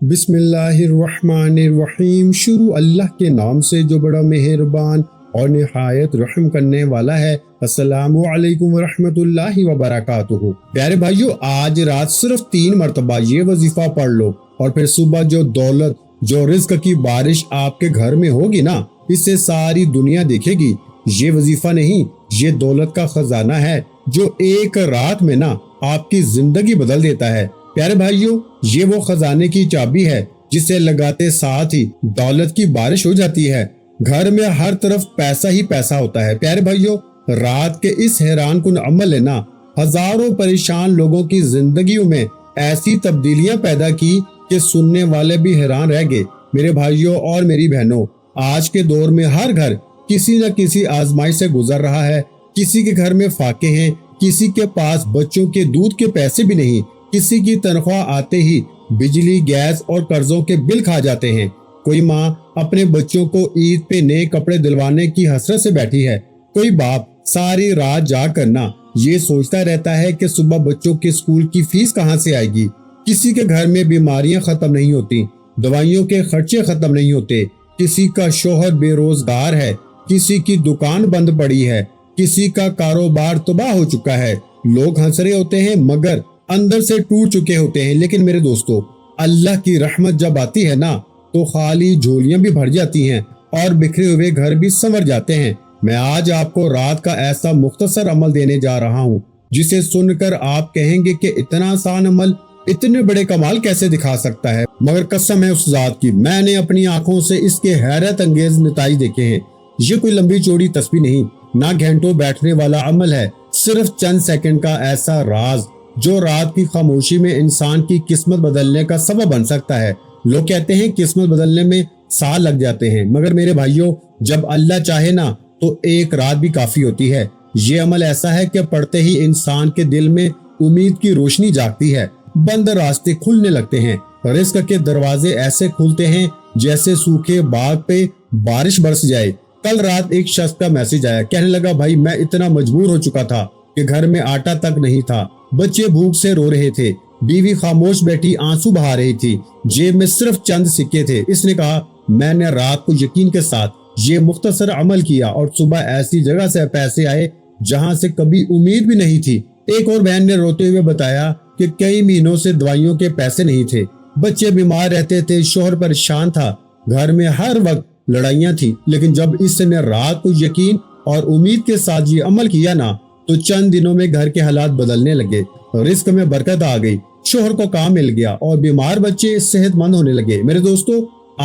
بسم اللہ الرحمن الرحیم۔ شروع اللہ کے نام سے جو بڑا مہربان اور نہایت رحم کرنے والا ہے۔ السلام علیکم ورحمۃ اللہ وبرکاتہ۔ پیارے بھائیو، آج رات صرف 3 مرتبہ یہ وظیفہ پڑھ لو اور پھر صبح جو دولت، جو رزق کی بارش آپ کے گھر میں ہوگی نا، اس سے ساری دنیا دیکھے گی۔ یہ وظیفہ نہیں، یہ دولت کا خزانہ ہے جو ایک رات میں نا آپ کی زندگی بدل دیتا ہے۔ پیارے بھائیو، یہ وہ خزانے کی چابی ہے جسے لگاتے ساتھ ہی دولت کی بارش ہو جاتی ہے۔ گھر میں ہر طرف پیسہ ہی پیسہ ہوتا ہے۔ پیارے بھائیو، رات کے اس حیران کن عمل نے نا ہزاروں پریشان لوگوں کی زندگیوں میں ایسی تبدیلیاں پیدا کی کہ سننے والے بھی حیران رہ گئے۔ میرے بھائیوں اور میری بہنوں، آج کے دور میں ہر گھر کسی نہ کسی آزمائی سے گزر رہا ہے۔ کسی کے گھر میں فاقے ہیں، کسی کے پاس بچوں کے دودھ کے پیسے بھی نہیں، کسی کی تنخواہ آتے ہی بجلی، گیس اور قرضوں کے بل کھا جاتے ہیں۔ کوئی ماں اپنے بچوں کو عید پہ نئے کپڑے دلوانے کی حسرت سے بیٹھی ہے۔ کوئی باپ ساری رات جاگ کرنا یہ سوچتا رہتا ہے کہ صبح بچوں کے اسکول کی فیس کہاں سے آئے گی۔ کسی کے گھر میں بیماریاں ختم نہیں ہوتی، دوائیوں کے خرچے ختم نہیں ہوتے۔ کسی کا شوہر بے روزگار ہے، کسی کی دکان بند پڑی ہے، کسی کا کاروبار تباہ ہو چکا ہے۔ لوگ ہنس رہے ہوتے ہیں مگر اندر سے ٹوٹ چکے ہوتے ہیں۔ لیکن میرے دوستو، اللہ کی رحمت جب آتی ہے نا تو خالی جھولیاں بھی بھر جاتی ہیں اور بکھرے ہوئے گھر بھی سنور جاتے ہیں۔ میں آج آپ کو رات کا ایسا مختصر عمل دینے جا رہا ہوں جسے سن کر آپ کہیں گے کہ اتنا آسان عمل اتنے بڑے کمال کیسے دکھا سکتا ہے، مگر قسم ہے اس ذات کی، میں نے اپنی آنکھوں سے اس کے حیرت انگیز نتائج دیکھے ہیں۔ یہ کوئی لمبی چوڑی تسبیح نہیں، نہ گھنٹوں بیٹھنے والا عمل ہے، صرف چند سیکنڈ کا ایسا راز جو رات کی خاموشی میں انسان کی قسمت بدلنے کا سبب بن سکتا ہے۔ لوگ کہتے ہیں قسمت بدلنے میں سال لگ جاتے ہیں، مگر میرے بھائیوں، جب اللہ چاہے نا تو ایک رات بھی کافی ہوتی ہے۔ یہ عمل ایسا ہے کہ پڑھتے ہی انسان کے دل میں امید کی روشنی جاگتی ہے، بند راستے کھلنے لگتے ہیں، رزق کے دروازے ایسے کھلتے ہیں جیسے سوکھے باغ پہ بارش برس جائے۔ کل رات ایک شخص کا میسج آیا، کہنے لگا، بھائی میں اتنا مجبور ہو چکا تھا کہ گھر میں آٹا تک نہیں تھا، بچے بھوک سے رو رہے تھے، بیوی خاموش بیٹھی آنسو بہا رہی تھی، جیب میں صرف چند سکے تھے۔ اس نے کہا، میں نے رات کو یقین کے ساتھ یہ مختصر عمل کیا اور صبح ایسی جگہ سے پیسے آئے جہاں سے کبھی امید بھی نہیں تھی۔ ایک اور بہن نے روتے ہوئے بتایا کہ کئی مہینوں سے دوائیوں کے پیسے نہیں تھے، بچے بیمار رہتے تھے، شوہر پریشان تھا، گھر میں ہر وقت لڑائیاں تھیں، لیکن جب اس نے رات کو یقین اور امید کے ساتھ یہ عمل کیا نا تو چند دنوں میں گھر کے حالات بدلنے لگے، رزق میں برکت آ گئی، شوہر کو کام مل گیا اور بیمار بچے صحت مند ہونے لگے۔ میرے دوستو،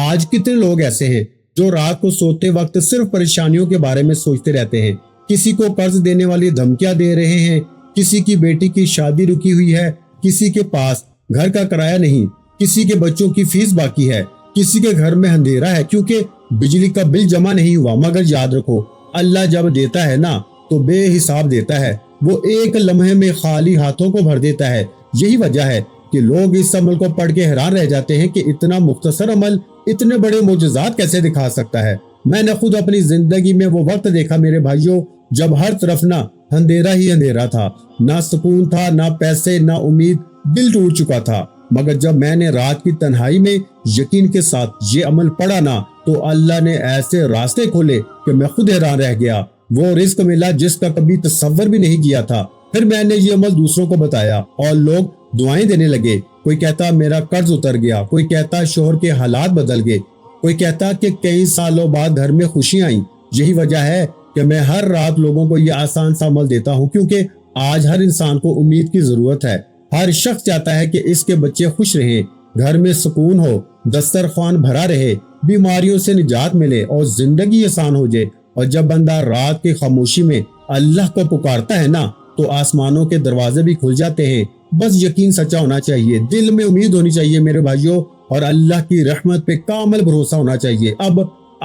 آج کتنے لوگ ایسے ہیں جو رات کو سوتے وقت صرف پریشانیوں کے بارے میں سوچتے رہتے ہیں، کسی کو قرض دینے والی دھمکیاں دے رہے ہیں، کسی کی بیٹی کی شادی رکی ہوئی ہے، کسی کے پاس گھر کا کرایہ نہیں، کسی کے بچوں کی فیس باقی ہے، کسی کے گھر میں اندھیرا ہے کیونکہ بجلی کا بل جمع نہیں ہوا۔ مگر یاد رکھو، اللہ جب دیتا ہے نا تو بے حساب دیتا ہے، وہ ایک لمحے میں خالی ہاتھوں کو بھر دیتا ہے۔ یہی وجہ ہے کہ لوگ اس عمل کو پڑھ کے حیران رہ جاتے ہیں کہ اتنا مختصر عمل اتنے بڑے معجزات کیسے دکھا سکتا ہے۔ میں نے خود اپنی زندگی میں وہ وقت دیکھا میرے بھائیوں جب ہر طرف نہ اندھیرا ہی اندھیرا تھا، نہ سکون تھا، نہ پیسے، نہ امید، دل ٹوٹ چکا تھا۔ مگر جب میں نے رات کی تنہائی میں یقین کے ساتھ یہ عمل پڑھا نا تو اللہ نے ایسے راستے کھولے کہ میں خود حیران رہ گیا۔ وہ رزق ملا جس کا کبھی تصور بھی نہیں کیا تھا۔ پھر میں نے یہ عمل دوسروں کو بتایا اور لوگ دعائیں دینے لگے۔ کوئی کہتا میرا قرض اتر گیا، کوئی کہتا شوہر کے حالات بدل گئے، کوئی کہتا کہ کئی سالوں بعد گھر میں خوشیاں آئیں۔ یہی وجہ ہے کہ میں ہر رات لوگوں کو یہ آسان سا عمل دیتا ہوں، کیونکہ آج ہر انسان کو امید کی ضرورت ہے۔ ہر شخص چاہتا ہے کہ اس کے بچے خوش رہیں، گھر میں سکون ہو، دسترخوان بھرا رہے، بیماریوں سے نجات ملے اور زندگی آسان ہو جائے۔ اور جب بندہ رات کی خاموشی میں اللہ کو پکارتا ہے نا تو آسمانوں کے دروازے بھی کھل جاتے ہیں۔ بس یقین سچا ہونا چاہیے، دل میں امید ہونی چاہیے میرے بھائیوں، اور اللہ کی رحمت پہ کامل بھروسہ ہونا چاہیے۔ اب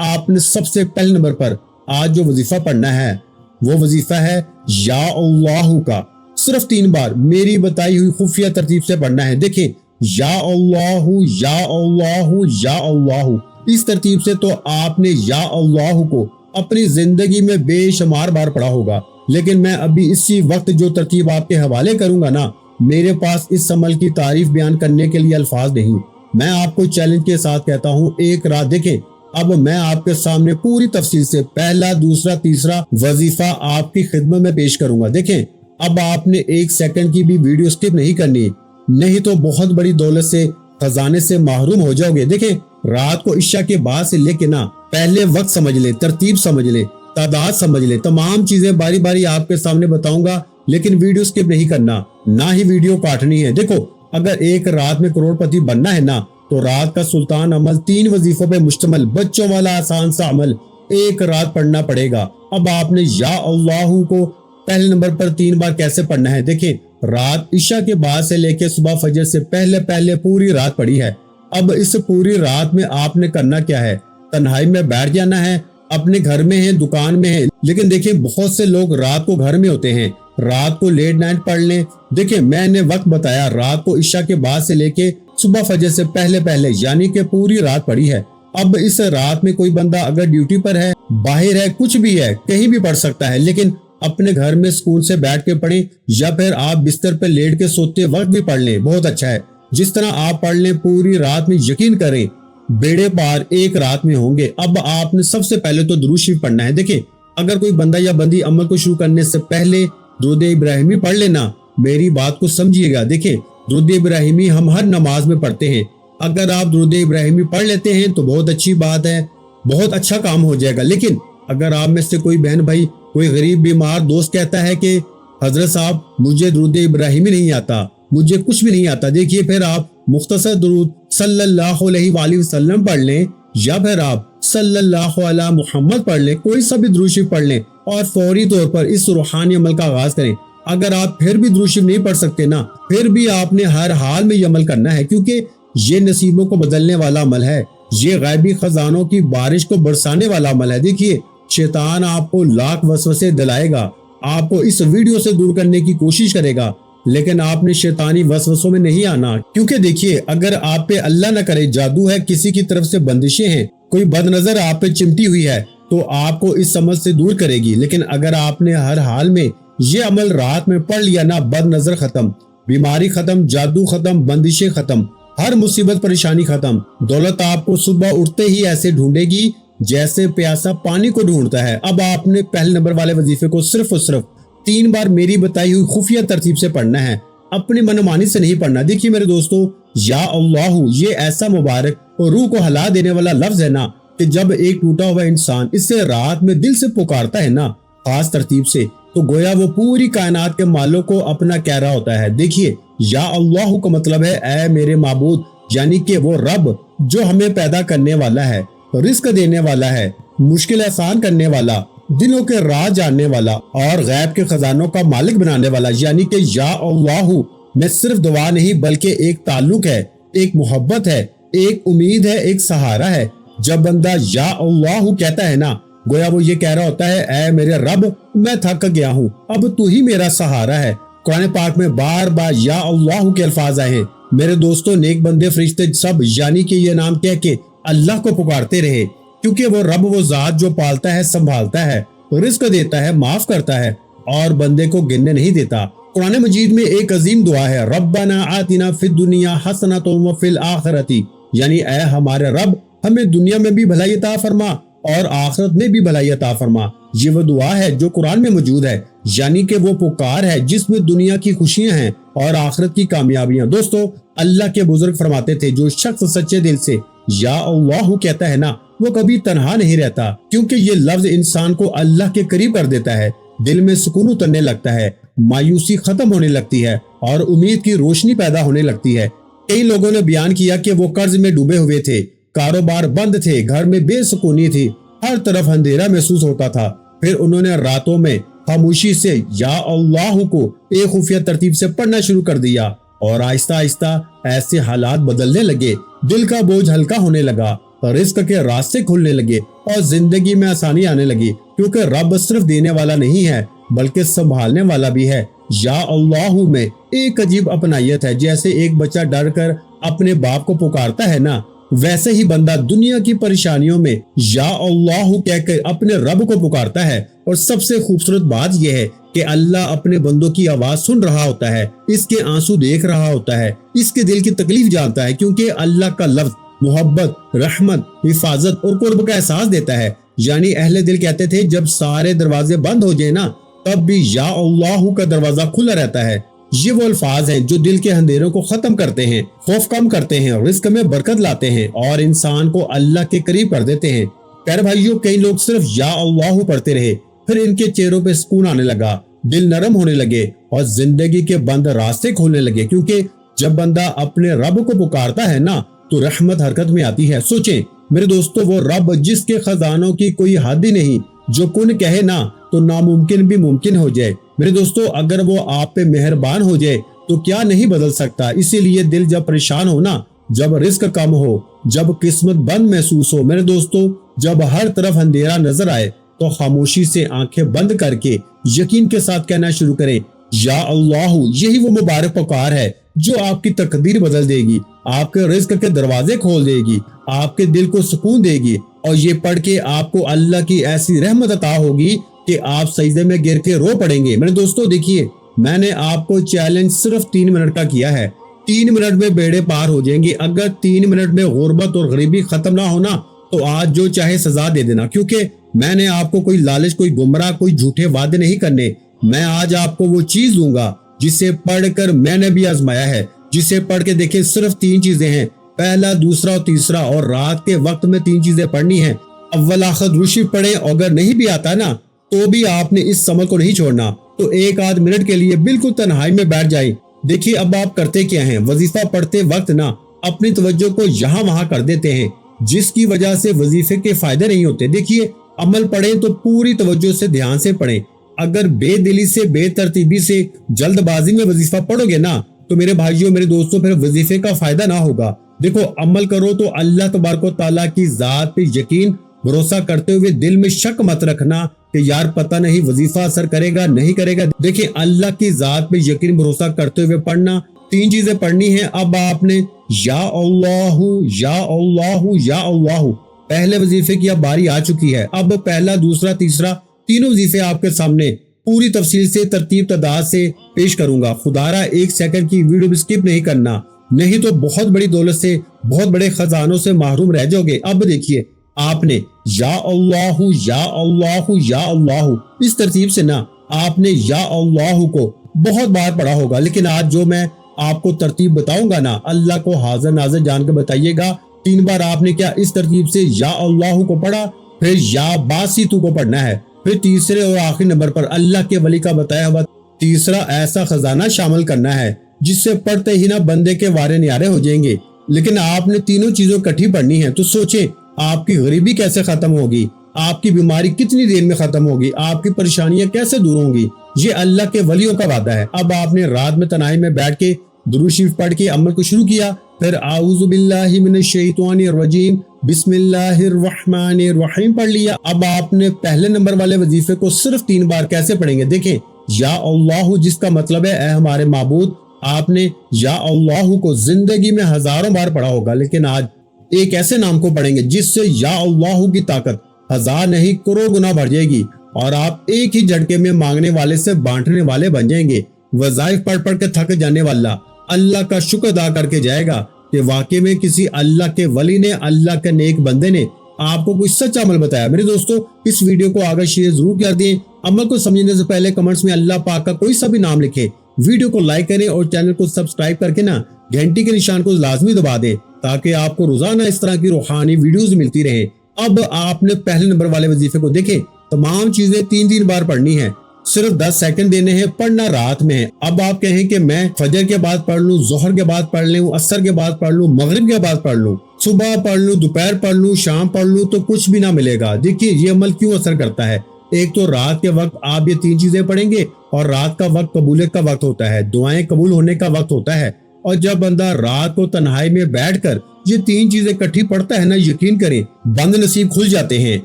آپ نے سب سے پہلے نمبر پر آج جو وظیفہ پڑھنا ہے وہ وظیفہ ہے یا اللہ کا۔ صرف 3 بار میری بتائی ہوئی خفیہ ترتیب سے پڑھنا ہے۔ دیکھیں، یا اللہ، یا اللہ، یا اللہ، اس ترتیب سے تو آپ نے یا اللہ کو اپنی زندگی میں بے شمار بار پڑھا ہوگا، لیکن میں ابھی اسی وقت جو ترتیب آپ کے حوالے کروں گا نا، میرے پاس اس عمل کی تعریف بیان کرنے کے لیے الفاظ نہیں۔ میں آپ کو چیلنج کے ساتھ کہتا ہوں ایک رات دیکھیں، اب میں آپ کے سامنے پوری تفصیل سے پہلا، دوسرا، تیسرا وظیفہ آپ کی خدمت میں پیش کروں گا۔ دیکھیں اب آپ نے ایک سیکنڈ کی بھی ویڈیو سکپ نہیں کرنی، نہیں تو بہت بڑی دولت سے، خزانے سے محروم ہو جاؤ گے۔ دیکھیں رات کو عشاء کے بعد سے لے کے نا پہلے وقت سمجھ لیں، ترتیب سمجھ لیں، تعداد سمجھ لیں، تمام چیزیں باری باری آپ کے سامنے بتاؤں گا، لیکن ویڈیو سکپ نہیں کرنا، نہ ہی ویڈیو کاٹنی ہے۔ دیکھو اگر ایک رات میں کروڑ پتی بننا ہے نا تو رات کا سلطان عمل 3 وظیفوں پہ مشتمل بچوں والا آسان سا عمل ایک رات پڑھنا پڑے گا۔ اب آپ نے یا اللہ کو پہلے نمبر پر 3 بار کیسے پڑھنا ہے؟ دیکھیں رات عشاء کے بعد سے لے کے صبح فجر سے پہلے پوری رات پڑھی ہے۔ اب اس پوری رات میں آپ نے کرنا کیا ہے؟ تنہائی میں بیٹھ جانا ہے، اپنے گھر میں ہیں، دکان میں ہیں، لیکن دیکھیں بہت سے لوگ رات کو گھر میں ہوتے ہیں، رات کو لیٹ نائٹ پڑھ لیں۔ دیکھیں میں نے وقت بتایا، رات کو عشاء کے بعد سے لے کے صبح فجر سے پہلے یعنی کہ پوری رات پڑھی ہے۔ اب اس رات میں کوئی بندہ اگر ڈیوٹی پر ہے، باہر ہے، کچھ بھی ہے، کہیں بھی پڑھ سکتا ہے، لیکن اپنے گھر میں سکون سے بیٹھ کے پڑھیں، یا پھر آپ بستر پہ لیٹ کے سوتے وقت بھی پڑھ لیں، بہت اچھا ہے۔ جس طرح آپ پڑھ لیں پوری رات میں، یقین کریں بیڑے پار ایک رات میں ہوں گے۔ اب آپ نے سب سے پہلے تو درود شریف پڑھنا ہے۔ دیکھیں اگر کوئی بندہ یا بندی عمل کو شروع کرنے سے پہلے درود ابراہیمی پڑھ لینا، میری بات کو سمجھیے گا۔ دیکھیں درود ابراہیمی ہم ہر نماز میں پڑھتے ہیں، اگر آپ درود ابراہیمی پڑھ لیتے ہیں تو بہت اچھی بات ہے، بہت اچھا کام ہو جائے گا۔ لیکن اگر آپ میں سے کوئی بہن بھائی، کوئی غریب بیمار دوست کہتا ہے کہ حضرت صاحب مجھے درود ابراہیمی نہیں آتا، مجھے کچھ بھی نہیں آتا، دیکھیے پھر آپ مختصر درود صلی اللہ علیہ وآلہ وسلم پڑھ لیں، یا پھر آپ صلی اللہ علی محمد پڑھ لیں، کوئی سا بھی درود شریف پڑھ لیں اور فوری طور پر اس روحانی عمل کا آغاز کریں۔ اگر آپ پھر بھی درود شریف نہیں پڑھ سکتے نا، پھر بھی آپ نے ہر حال میں یہ عمل کرنا ہے، کیونکہ یہ نصیبوں کو بدلنے والا عمل ہے، یہ غیبی خزانوں کی بارش کو برسانے والا عمل ہے۔ دیکھیے شیطان آپ کو لاکھ وسوسے دلائے گا، آپ کو اس ویڈیو سے دور کرنے کی کوشش کرے گا، لیکن آپ نے شیطانی وسوسوں میں نہیں آنا، کیونکہ دیکھیے اگر آپ پہ اللہ نہ کرے جادو ہے، کسی کی طرف سے بندشیں ہیں، کوئی بد نظر آپ پہ چمٹی ہوئی ہے تو آپ کو اس سمجھ سے دور کرے گی۔ لیکن اگر آپ نے ہر حال میں یہ عمل رات میں پڑھ لیا نا، بد نظر ختم، بیماری ختم، جادو ختم، بندشیں ختم، ہر مصیبت پریشانی ختم، دولت آپ کو صبح اٹھتے ہی ایسے ڈھونڈے گی جیسے پیاسا پانی کو ڈھونڈتا ہے۔ اب آپ نے پہلے نمبر والے وظیفے کو صرف اور صرف 3 بار میری بتائی ہوئی خفیہ ترتیب سے پڑھنا ہے، اپنی منمانی سے نہیں پڑھنا۔ دیکھیے میرے دوستو، یا اللہ یہ ایسا مبارک اور روح کو ہلا دینے والا لفظ ہے نا، کہ جب ایک ٹوٹا ہوا انسان اسے رات میں دل سے پکارتا ہے نا خاص ترتیب سے، تو گویا وہ پوری کائنات کے مالک کو اپنا کہہ رہا ہوتا ہے۔ دیکھیے یا اللہ کا مطلب ہے اے میرے معبود، یعنی کہ وہ رب جو ہمیں پیدا کرنے والا ہے، رزق دینے والا ہے، مشکل آسان کرنے والا، دلوں کے راز جاننے والا اور غیب کے خزانوں کا مالک بنانے والا۔ یعنی کہ یا اللہ میں صرف دعا نہیں بلکہ ایک تعلق ہے، ایک محبت ہے، ایک امید ہے، ایک سہارا ہے۔ جب بندہ یا اللہ کہتا ہے نا، گویا وہ یہ کہہ رہا ہوتا ہے اے میرے رب میں تھک گیا ہوں، اب تو ہی میرا سہارا ہے۔ قرآن پاک میں بار بار یا اللہ کے الفاظ آئے ہیں۔ میرے دوستوں نیک بندے فرشتے سب یعنی کہ یہ نام کہہ کے اللہ کو پکارتے رہے، کیونکہ وہ رب وہ ذات جو پالتا ہے، سنبھالتا ہے، رزق دیتا ہے، معاف کرتا ہے اور بندے کو گننے نہیں دیتا۔ قرآن مجید میں ایک عظیم دعا ہے، ربنا آتنا فی الدنیا حسنۃ وفی الآخرۃ، یعنی اے ہمارے رب ہمیں دنیا میں بھی بھلائی عطا فرما اور آخرت میں بھی بھلائی عطا فرما۔ یہ وہ دعا ہے جو قرآن میں موجود ہے، یعنی کہ وہ پکار ہے جس میں دنیا کی خوشیاں ہیں اور آخرت کی کامیابیاں۔ دوستو اللہ کے بزرگ فرماتے تھے جو شخص سچے دل سے یا اللہ کہتا ہے نا، وہ کبھی تنہا نہیں رہتا، کیونکہ یہ لفظ انسان کو اللہ کے قریب کر دیتا ہے، دل میں سکون اترنے لگتا ہے، مایوسی ختم ہونے لگتی ہے اور امید کی روشنی پیدا ہونے لگتی ہے۔ کئی لوگوں نے بیان کیا کہ وہ قرض میں ڈوبے ہوئے تھے، کاروبار بند تھے، گھر میں بے سکونی تھی، ہر طرف اندھیرا محسوس ہوتا تھا، پھر انہوں نے راتوں میں خاموشی سے یا اللہ کو ایک خفیہ ترتیب سے پڑھنا شروع کر دیا اور آہستہ آہستہ ایسے حالات بدلنے لگے، دل کا بوجھ ہلکا ہونے لگا، رزق کے راستے کھلنے لگے اور زندگی میں آسانی آنے لگی، کیونکہ رب صرف دینے والا نہیں ہے بلکہ سنبھالنے والا بھی ہے۔ یا اللہ میں ایک عجیب اپنائیت ہے، جیسے ایک بچہ ڈر کر اپنے باپ کو پکارتا ہے نا، ویسے ہی بندہ دنیا کی پریشانیوں میں یا اللہ کہہ کر اپنے رب کو پکارتا ہے۔ اور سب سے خوبصورت بات یہ ہے کہ کہ اللہ اپنے بندوں کی آواز سن رہا ہوتا ہے، اس کے آنسو دیکھ رہا ہوتا ہے، اس کے دل کی تکلیف جانتا ہے، کیونکہ اللہ کا لفظ محبت، رحمت، حفاظت اور قرب کا احساس دیتا ہے۔ یعنی اہل دل کہتے تھے جب سارے دروازے بند ہو جائیں نا تب بھی یا اللہ کا دروازہ کھلا رہتا ہے۔ یہ وہ الفاظ ہیں جو دل کے اندھیروں کو ختم کرتے ہیں، خوف کم کرتے ہیں، رزق میں برکت لاتے ہیں اور انسان کو اللہ کے قریب کر دیتے ہیں۔ پیارے بھائیوں، کئی لوگ صرف یا اللہ پڑھتے رہے، پھر ان کے چہروں پہ سکون آنے لگا، دل نرم ہونے لگے اور زندگی کے بند راستے کھولنے لگے، کیونکہ جب بندہ اپنے رب کو پکارتا ہے نا تو رحمت حرکت میں آتی ہے۔ سوچیں میرے دوستو، وہ رب جس کے خزانوں کی کوئی حد ہی نہیں، جو کن کہے نا تو ناممکن بھی ممکن ہو جائے۔ میرے دوستو، اگر وہ آپ پہ مہربان ہو جائے تو کیا نہیں بدل سکتا۔ اسی لیے دل جب پریشان ہو نا، جب رزق کم ہو، جب قسمت بند محسوس ہو، میرے دوستو جب ہر طرف اندھیرا نظر آئے تو خاموشی سے آنکھیں بند کر کے یقین کے ساتھ کہنا شروع کریں یا اللہ۔ یہی وہ مبارک پکار ہے جو آپ کی تقدیر بدل دے گی، آپ کے رزق کے دروازے کھول دے گی، آپ کے دل کو سکون دے گی، اور یہ پڑھ کے آپ کو اللہ کی ایسی رحمت عطا ہوگی کہ آپ سجدے میں گر کے رو پڑیں گے۔ میرے دوستو دیکھیے، میں نے آپ کو چیلنج صرف 3 منٹ کا کیا ہے، 3 منٹ میں بیڑے پار ہو جائیں گے۔ اگر 3 منٹ میں غربت اور غریبی ختم نہ ہونا تو آج جو چاہے سزا دے دینا، کیونکہ میں نے آپ کو کوئی لالچ، کوئی گمراہ، کوئی جھوٹے وعدے نہیں کرنے۔ میں آج آپ کو وہ چیز دوں گا جسے پڑھ کر میں نے بھی آزمایا ہے، جسے پڑھ کے دیکھیں صرف 3 چیزیں ہیں، پہلا، دوسرا اور تیسرا، اور رات کے وقت میں 3 چیزیں پڑھنی ہیں۔ اول آخر درود پڑھیں، اور اگر نہیں بھی آتا نا تو بھی آپ نے اس عمل کو نہیں چھوڑنا، تو 1 منٹ کے لیے بالکل تنہائی میں بیٹھ جائیں۔ دیکھیے اب آپ کرتے کیا ہیں، وظیفہ پڑھتے وقت نا اپنی توجہ کو یہاں وہاں کر دیتے ہیں، جس کی وجہ سے وظیفے کے فائدے نہیں ہوتے۔ دیکھیے عمل پڑھیں تو پوری توجہ سے دھیان سے پڑھیں۔ اگر بے دلی سے، بے ترتیبی سے، جلد بازی میں وظیفہ پڑھو گے نا تو میرے بھائیوں، میرے دوستوں، پھر وظیفے کا فائدہ نہ ہوگا۔ دیکھو عمل کرو تو اللہ تبارک و تعالیٰ کی ذات پہ یقین، بھروسہ کرتے ہوئے دل میں شک مت رکھنا کہ یار پتہ نہیں وظیفہ اثر کرے گا نہیں کرے گا۔ دیکھیں اللہ کی ذات پہ یقین بھروسہ کرتے ہوئے پڑھنا، 3 چیزیں پڑھنی ہیں۔ اب آپ نے یا اللہ یا اللہ یا اللہ، پہلے وظیفے کی اب باری آ چکی ہے۔ اب پہلا، دوسرا، تیسرا، تینوں وظیفے آپ کے سامنے پوری تفصیل سے، ترتیب تعداد سے پیش کروں گا۔ خدارا 1 سیکنڈ کی ویڈیو بھی سکپ نہیں کرنا، نہیں تو بہت بڑی دولت سے، بہت بڑے خزانوں سے محروم رہ جاؤ گے۔ اب دیکھیے آپ نے یا اللہ یا اللہ یا اللہ، اس ترتیب سے نا آپ نے یا اللہ کو بہت بار پڑھا ہوگا، لیکن آج جو میں آپ کو ترتیب بتاؤں گا نا، اللہ کو حاضر ناظر جان کے بتائیے گا 3 بار آپ نے کیا اس ترتیب سے یا اللہ کو پڑھا، پھر یا باسیتو کو پڑھنا ہے، پھر تیسرے اور آخری نمبر پر اللہ کے ولی کا بتایا ہوا تیسرا ایسا خزانہ شامل کرنا ہے جس سے پڑھتے ہی نا بندے کے وارے نیارے ہو جائیں گے۔ لیکن آپ نے تینوں چیزوں اکٹھی پڑھنی ہے، تو سوچیں آپ کی غریبی کیسے ختم ہوگی، آپ کی بیماری کتنی دیر میں ختم ہوگی، آپ کی پریشانیاں کیسے دور ہوں گی۔ یہ اللہ کے ولیوں کا وعدہ ہے۔ اب آپ نے رات میں تنہائی میں بیٹھ کے درود شریف پڑھ کے عمل کو شروع کیا، پھر اعوذ باللہ من الشیطان الرجیم بسم اللہ الرحمن الرحیم پڑھ لیا۔ اب آپ نے پہلے نمبر والے وظیفے کو صرف 3 بار کیسے پڑھیں گے؟ دیکھیں یا اللہ جس کا مطلب ہے اے ہمارے معبود، آپ نے یا اللہ کو زندگی میں ہزاروں بار پڑھا ہوگا، لیکن آج ایک ایسے نام کو پڑھیں گے جس سے یا اللہ کی طاقت 1000 نہیں کروڑ گنا بڑھ جائے گی، اور آپ ایک ہی جھٹکے میں مانگنے والے سے بانٹنے والے بن جائیں گے۔ وظائف پڑھ پڑھ کے تھک جانے والا اللہ کا شکر ادا کر کے جائے گا کہ واقعی میں کسی اللہ کے ولی نے، اللہ کے نیک بندے نے آپ کو کوئی سچا عمل بتایا۔ میرے دوستو اس ویڈیو کو آگے شیئر ضرور کر دیں۔ عمل کو سمجھنے سے پہلے کمنٹس میں اللہ پاک کا کوئی سا بھی نام لکھیں، ویڈیو کو لائک کریں اور چینل کو سبسکرائب کر کے نا گھنٹی کے نشان کو لازمی دبا دیں تاکہ آپ کو روزانہ اس طرح کی روحانی ویڈیوز ملتی رہیں۔ اب آپ نے پہلے نمبر والے وظیفے کو دیکھیں، تمام چیزیں 3 بار پڑھنی ہیں، صرف 10 سیکنڈ دینے ہیں، پڑھنا رات میں ہے۔ اب آپ کہیں کہ میں فجر کے بعد پڑھ لوں، ظہر کے بعد پڑھ لوں، عصر کے بعد پڑھ لوں، مغرب کے بعد پڑھ لوں، صبح پڑھ لوں، دوپہر پڑھ لوں، شام پڑھ لوں، تو کچھ بھی نہ ملے گا۔ دیکھیے یہ عمل کیوں اثر کرتا ہے۔ ایک تو رات کے وقت آپ یہ 3 چیزیں پڑھیں گے، اور رات کا وقت قبولیت کا وقت ہوتا ہے، دعائیں قبول ہونے کا وقت ہوتا ہے، اور جب بندہ رات کو تنہائی میں بیٹھ کر یہ 3 چیزیں اکٹھی پڑھتا ہے نا، یقین کریں بند نصیب کھل جاتے ہیں،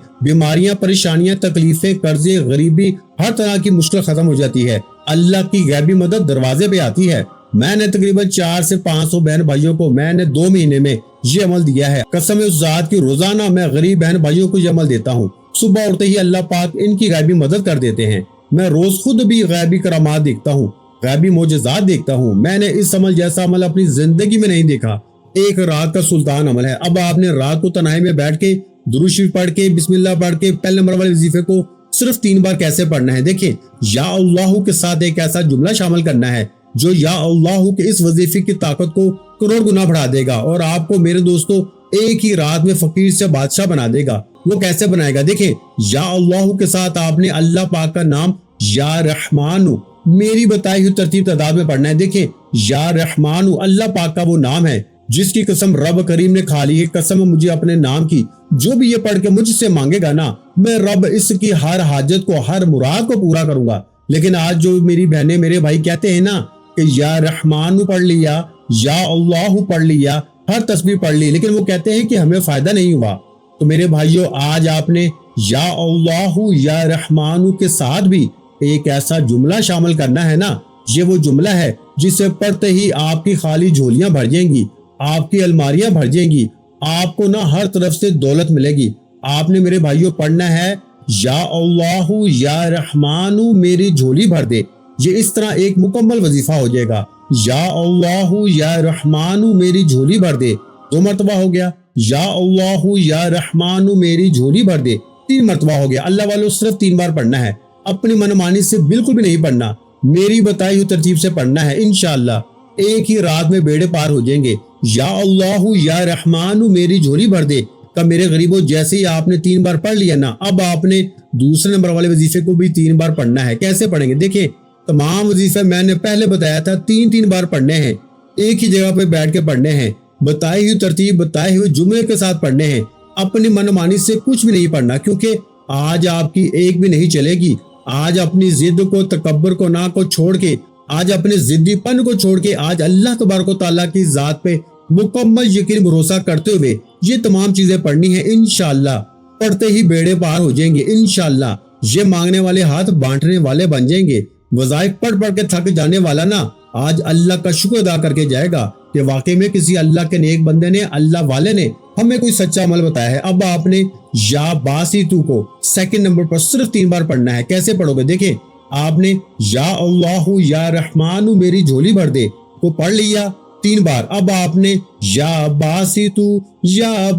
بیماریاں، پریشانیاں، تکلیفیں، قرضے، غریبی، ہر طرح کی مشکل ختم ہو جاتی ہے، اللہ کی غیبی مدد دروازے پہ آتی ہے۔ میں نے تقریباً 400 سے 500 بہن بھائیوں کو میں نے 2 مہینے میں یہ عمل دیا ہے۔ قسم اس ذات کی روزانہ میں غریب بہن بھائیوں کو یہ عمل دیتا ہوں، صبح اٹھتے ہی اللہ پاک ان کی غیبی مدد کر دیتے ہیں۔ میں روز خود بھی غیبی کرامات دیکھتا ہوں، غیبی معجزات دیکھتا ہوں۔ میں نے اس عمل جیسا عمل اپنی زندگی میں نہیں دیکھا۔ ایک رات کا سلطان عمل ہے۔ اب آپ نے رات کو تنہائی میں بیٹھ کے درود شریف پڑھ کے بسم اللہ پڑھ کے پہلے نمبر والے وظیفے کو صرف 3 بار کیسے پڑھنا ہے؟ دیکھیں، یا اللہ کے ساتھ ایک ایسا جملہ شامل کرنا ہے جو یا اللہ کے اس وظیفے کی طاقت کو کروڑ گنا بڑھا دے گا اور آپ کو میرے دوستو ایک ہی رات میں فقیر سے بادشاہ بنا دے گا۔ وہ کیسے بنائے گا؟ دیکھیں، یا اللہ کے ساتھ آپ نے اللہ پاک کا نام یا رحمان میری بتائی ہوئی ترتیب تعداد میں پڑھنا ہے۔ دیکھیں، یا رحمان اللہ پاک کا وہ نام ہے جس کی قسم رب کریم نے کھا لی ہے، قسم مجھے اپنے نام کی، جو بھی یہ پڑھ کے مجھ سے مانگے گا نا، میں رب اس کی ہر حاجت کو، ہر مراد کو پورا کروں گا۔ لیکن آج جو میری بہنیں میرے بھائی کہتے ہیں نا کہ یا رحمان پڑھ لیا، یا اللہ پڑھ لیا، ہر تسبیح پڑھ لی، لیکن وہ کہتے ہیں کہ ہمیں فائدہ نہیں ہوا۔ تو میرے بھائیوں، آج آپ نے یا اللہ یا رحمان کے ساتھ بھی ایک ایسا جملہ شامل کرنا ہے نا، یہ وہ جملہ ہے جسے پڑھتے ہی آپ کی خالی جھولیاں بھر جائیں گی، آپ کی الماریاں بھر جائیں گی، آپ کو نا ہر طرف سے دولت ملے گی۔ آپ نے میرے بھائیوں پڑھنا ہے یا اللہ یا رحمان میری جھولی بھر دے۔ یہ اس طرح ایک مکمل وظیفہ ہو جائے گا، یا اللہ یا رحمان میری جھولی بھر دے، 2 مرتبہ ہو گیا، یا اللہ یا رحمان میری جھولی بھر دے، 3 مرتبہ ہو گیا۔ اللہ والوں صرف 3 بار پڑھنا ہے، اپنی منمانی سے بالکل بھی نہیں پڑھنا، میری بتائی ہوئی ترتیب سے پڑھنا ہے، انشاءاللہ ایک ہی رات میں بیڑے پار ہو جائیں گے۔ یا اللہ یا رحمان میری جھولی بھر دے کا میرے غریبوں جیسے ہی آپ نے 3 بار پڑھ لیا نا، اب آپ نے دوسرے نمبر والے وظیفے کو بھی 3 بار پڑھنا ہے۔ کیسے پڑھیں گے؟ دیکھیں، تمام وظیفے میں نے پہلے بتایا تھا 3 بار پڑھنے ہیں، ایک ہی جگہ پہ بیٹھ کے پڑھنے ہیں، بتائی ہوئی ترتیب بتائے ہوئے جملے کے ساتھ پڑھنے ہیں، اپنی منمانی سے کچھ بھی نہیں پڑھنا، کیونکہ آج آپ کی ایک بھی نہیں چلے گی۔ آج اپنی ضد کو، تکبر کو، نا کو چھوڑ کے، آج اپنے ضدی پن کو چھوڑ کے، آج اللہ تبارک و تعالیٰ کی ذات پہ مکمل یقین بھروسہ کرتے ہوئے یہ تمام چیزیں پڑھنی ہیں۔ انشاءاللہ پڑھتے ہی بیڑے پار ہو جائیں گے، انشاءاللہ یہ مانگنے والے ہاتھ بانٹنے والے بن جائیں گے۔ وظائف پڑھ پڑھ کے تھک جانے والا نا آج اللہ کا شکر ادا کر کے جائے گا کہ واقعی میں کسی اللہ کے نیک بندے نے، اللہ والے نے ہمیں کوئی سچا عمل بتایا ہے۔ اب آپ نے یا باسیتو کو 2 نمبر پر صرف 3 بار پڑھنا ہے۔ کیسے پڑھو گے؟ دیکھیں، آپ نے یا اللہ یا رحمان میری جھولی بھر دے کو پڑھ لیا 3 بار۔ اب آپ نے یا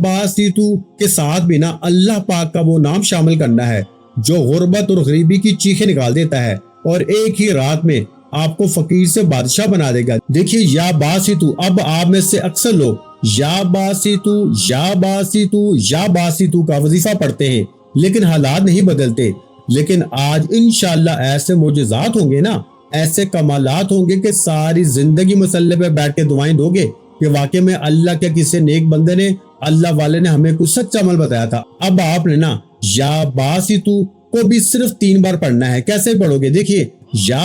باسیتو کے ساتھ بھی نا اللہ پاک کا وہ نام شامل کرنا ہے جو غربت اور غریبی کی چیخیں نکال دیتا ہے اور ایک ہی رات میں آپ کو فقیر سے بادشاہ بنا دے گا۔ دیکھیے، یا باسیتو، اب آپ میں سے اکثر لوگ یا باسیتو کا وظیفہ پڑھتے ہیں لیکن حالات نہیں بدلتے۔ لیکن آج انشاءاللہ ایسے معجزات ہوں گے نا، ایسے کمالات ہوں گے کہ ساری زندگی مسلح پہ بیٹھ کے دعائیں دو گے کہ واقعی میں اللہ کے کسی نیک بندے نے، اللہ والے نے ہمیں کچھ سچا عمل بتایا تھا۔ اب آپ نے نا یا باسیتو کو بھی صرف 3 بار پڑھنا ہے۔ کیسے پڑھو گے؟ دیکھیے، یا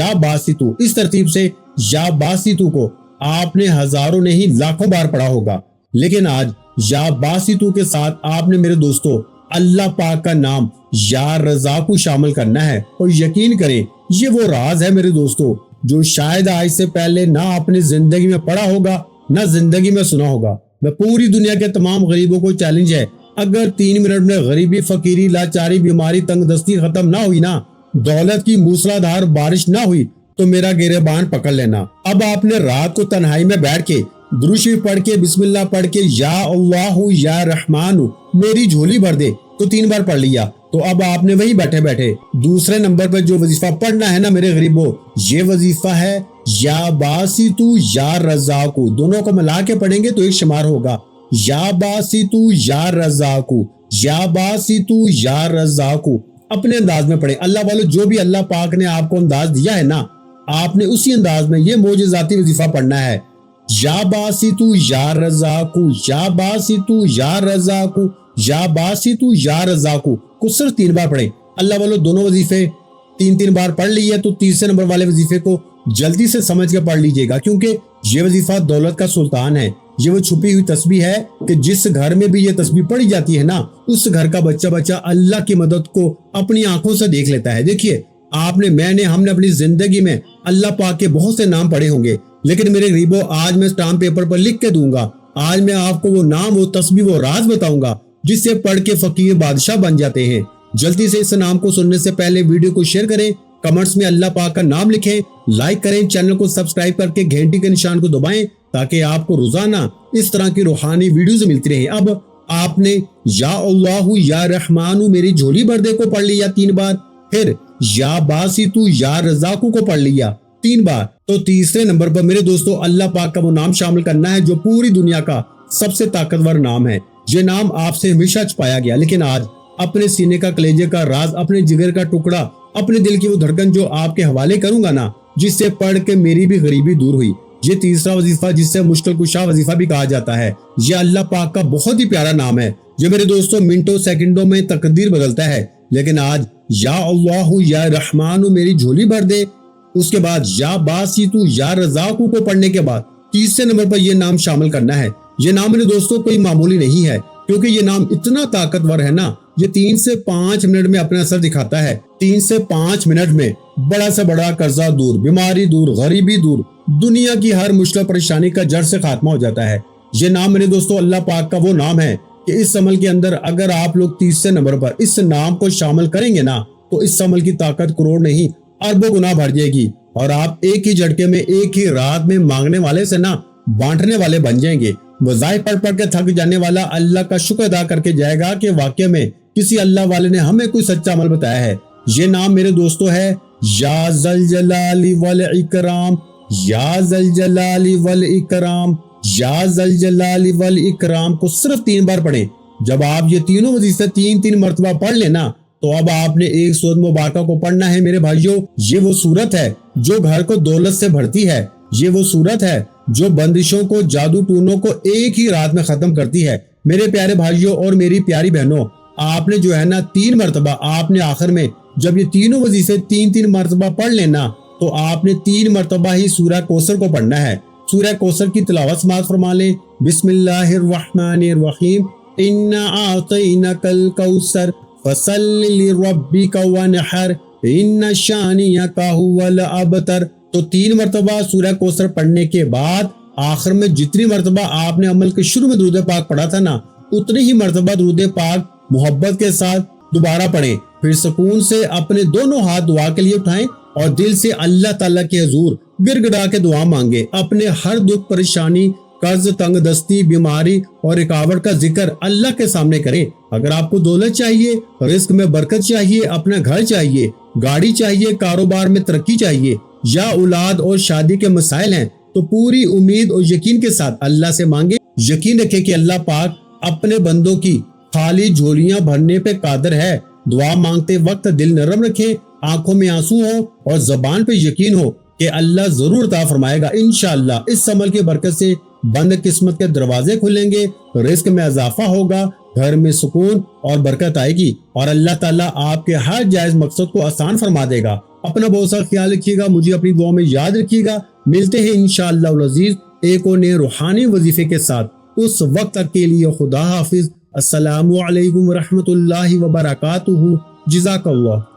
باسیتو اس ترتیب سے یا باسیتو کو آپ نے ہزاروں نہیں لاکھوں بار پڑھا ہوگا، لیکن آج یا باسیتو کے ساتھ آپ نے میرے دوستو اللہ پاک کا نام یا رضا کو شامل کرنا ہے۔ اور یقین کریں، یہ وہ راز ہے میرے دوستو جو شاید آج سے پہلے نہ اپنی زندگی میں پڑھا ہوگا نہ زندگی میں سنا ہوگا۔ میں پوری دنیا کے تمام غریبوں کو چیلنج ہے، اگر 3 منٹ میں غریبی، فقیری، لاچاری، بیماری، تنگ دستی ختم نہ ہوئی نا، دولت کی موسلادھار بارش نہ ہوئی تو میرا گریبان پکڑ لینا۔ اب آپ نے رات کو تنہائی میں بیٹھ کے درود شریف پڑھ کے بسم اللہ پڑھ کے یا اللہ یا رحمان میری جھولی بھر دے تو 3 بار پڑھ لیا، تو اب آپ نے وہی بیٹھے بیٹھے دوسرے نمبر پر جو وظیفہ پڑھنا ہے نا میرے غریبوں، یہ وظیفہ ہے یا باسیتو یا رزاقو، دونوں کو ملا کے پڑھیں گے تو ایک شمار ہوگا، یا باسیتو یا رزاقو، یا باسیتو یا رزاقو۔ اپنے انداز میں پڑھیں اللہ والو، جو بھی اللہ پاک نے آپ کو انداز دیا ہے نا، آپ نے اسی انداز میں یہ معجزاتی وظیفہ پڑھنا ہے، یا باسیتو یا رزاقو، یا باسیتو یا رزاقو، یا باسیتو یا رزاقو کو صرف 3 بار پڑھیں۔ اللہ والو دونوں وظیفے 3 بار پڑھ لیے تو تیسرے نمبر والے وظیفے کو جلدی سے سمجھ کے پڑھ لیجئے گا، کیونکہ یہ وظیفہ دولت کا سلطان ہے۔ یہ وہ چھپی ہوئی تسبیح ہے کہ جس گھر میں بھی یہ تسبیح پڑھی جاتی ہے نا، اس گھر کا بچہ اللہ کی مدد کو اپنی آنکھوں سے دیکھ لیتا ہے۔ دیکھیے، آپ نے، میں نے، ہم نے اپنی زندگی میں اللہ پاک کے بہت سے نام پڑھے ہوں گے، لیکن میرے غریبوں آج میں اسٹامپ پیپر پر لکھ کے دوں گا، آج میں آپ کو وہ نام، وہ تسبیح، وہ راز بتاؤں گا جس سے پڑھ کے فقیر بادشاہ بن جاتے ہیں۔ جلدی سے اس نام کو سننے سے پہلے ویڈیو کو شیئر کریں، کمنٹس میں اللہ پاک کا نام لکھیں، لائک کریں، چینل کو سبسکرائب کر کے گھنٹی کے نشان کو دبائیں تاکہ آپ کو روزانہ اس طرح کی روحانی ویڈیوز ملتی رہیں۔ اب آپ نے یا اللہ یا رحمان میری جھولی بھر دے کو پڑھ لیا 3 بار، پھر یا باسطو یا رزاقو کو پڑھ لیا 3 بار۔ تو تیسرے نمبر پر میرے دوستو اللہ پاک کا وہ نام شامل کرنا ہے جو پوری دنیا کا سب سے طاقتور نام ہے۔ یہ نام آپ سے ہمیشہ چھپایا گیا، لیکن آج اپنے سینے کا کلیجے کا راز، اپنے جگر کا ٹکڑا، اپنے دل کی وہ دھڑکن جو آپ کے حوالے کروں گا نا، جس سے پڑھ کے میری بھی غریبی دور ہوئی۔ یہ تیسرا وظیفہ جس سے مشکل کشا وظیفہ بھی کہا جاتا ہے، یہ اللہ پاک کا بہت ہی پیارا نام ہے جو میرے دوستوں منٹوں سیکنڈوں میں تقدیر بدلتا ہے۔ لیکن آج یا اللہ یا رحمان میری جھولی بھر دے، اس کے بعد یا باسطو یا رزاقو کو پڑھنے کے بعد تیسرے نمبر پر یہ نام شامل کرنا ہے۔ یہ نام میرے دوستوں کوئی معمولی نہیں ہے، کیونکہ یہ نام اتنا طاقتور ہے نا، یہ 3 سے 5 منٹ میں اپنا اثر دکھاتا ہے۔ 3 سے 5 منٹ میں بڑا سے بڑا قرضہ دور، بیماری دور، غریبی دور، دنیا کی ہر مشکل پریشانی کا جڑ سے خاتمہ ہو جاتا ہے۔ یہ نام میرے دوستوں اللہ پاک کا وہ نام ہے کہ اس عمل کے اندر اگر آپ لوگ تیسرے نمبر پر اس نام کو شامل کریں گے نا، تو اس عمل کی طاقت کروڑ نہیں اربوں گنا بڑھ جائے گی، اور آپ ایک ہی جھٹکے میں ایک ہی رات میں مانگنے والے سے نہ بانٹنے والے بن جائیں گے۔ وظائف پڑھ پڑھ کے تھک جانے والا اللہ کا شکر ادا کر کے جائے گا کہ واقعہ میں کسی اللہ والے نے ہمیں کوئی سچا عمل بتایا ہے۔ یہ نام میرے دوستو ہے یا ذل جلال والاکرام، یا ذل جلال والاکرام، یا ذل جلال والاکرام کو صرف 3 بار پڑھیں۔ جب آپ یہ تینوں وظیفے 3 مرتبہ پڑھ لینا، تو اب آپ نے ایک سورت مبارکہ کو پڑھنا ہے میرے بھائیوں۔ یہ وہ سورت ہے جو گھر کو دولت سے بھرتی ہے، یہ وہ سورت ہے جو بندشوں کو، جادو ٹونوں کو ایک ہی رات میں ختم کرتی ہے۔ میرے پیارے بھائیوں اور میری پیاری بہنوں، آپ نے جو ہے نا 3 مرتبہ، آپ نے آخر میں جب یہ تینوں وظیفے 3 مرتبہ پڑھ لینا، تو آپ نے 3 مرتبہ ہی سورہ کوثر کو پڑھنا ہے۔ سورہ کوثر کی تلاوت سماعت فرما لیں۔ بسم اللہ الرحمن الرحیم، انا اعطیناک الکوثر فصل لربک وانحر ان شانئک هو الابتر۔ تو 3 مرتبہ سورہ کوثر پڑھنے کے بعد آخر میں جتنی مرتبہ آپ نے عمل کے شروع میں درود پاک پڑھا تھا نا، اتنی ہی مرتبہ درود پاک محبت کے ساتھ دوبارہ پڑھیں۔ پھر سکون سے اپنے دونوں ہاتھ دعا کے لیے اٹھائیں اور دل سے اللہ تعالیٰ کے حضور گر گڑا کے دعا مانگے۔ اپنے ہر دکھ، پریشانی، قرض، تنگ دستی، بیماری اور رکاوٹ کا ذکر اللہ کے سامنے کریں۔ اگر آپ کو دولت چاہیے، رزق میں برکت چاہیے، اپنا گھر چاہیے، گاڑی چاہیے، کاروبار میں ترقی چاہیے، یا اولاد اور شادی کے مسائل ہیں، تو پوری امید اور یقین کے ساتھ اللہ سے مانگے۔ یقین رکھیں کہ اللہ پاک اپنے بندوں کی خالی جھولیاں بھرنے پہ قادر ہے۔ دعا مانگتے وقت دل نرم رکھیں، آنکھوں میں آنسو ہو اور زبان پہ یقین ہو کہ اللہ ضرور عطا فرمائے گا انشاءاللہ۔ اس عمل کی برکت سے بند قسمت کے دروازے کھلیں گے، رزق میں اضافہ ہوگا، گھر میں سکون اور برکت آئے گی، اور اللہ تعالیٰ آپ کے ہر جائز مقصد کو آسان فرما دے گا۔ اپنا بہت سا خیال رکھیے گا، مجھے اپنی دعا میں یاد رکھیے گا۔ ملتے ہیں انشاءاللہ العزیز ایک اور نئے روحانی وظیفے کے ساتھ۔ اس وقت تک کے لیے خدا حافظ۔ السلام علیکم ورحمۃ اللہ وبرکاتہ۔ جزاک اللہ۔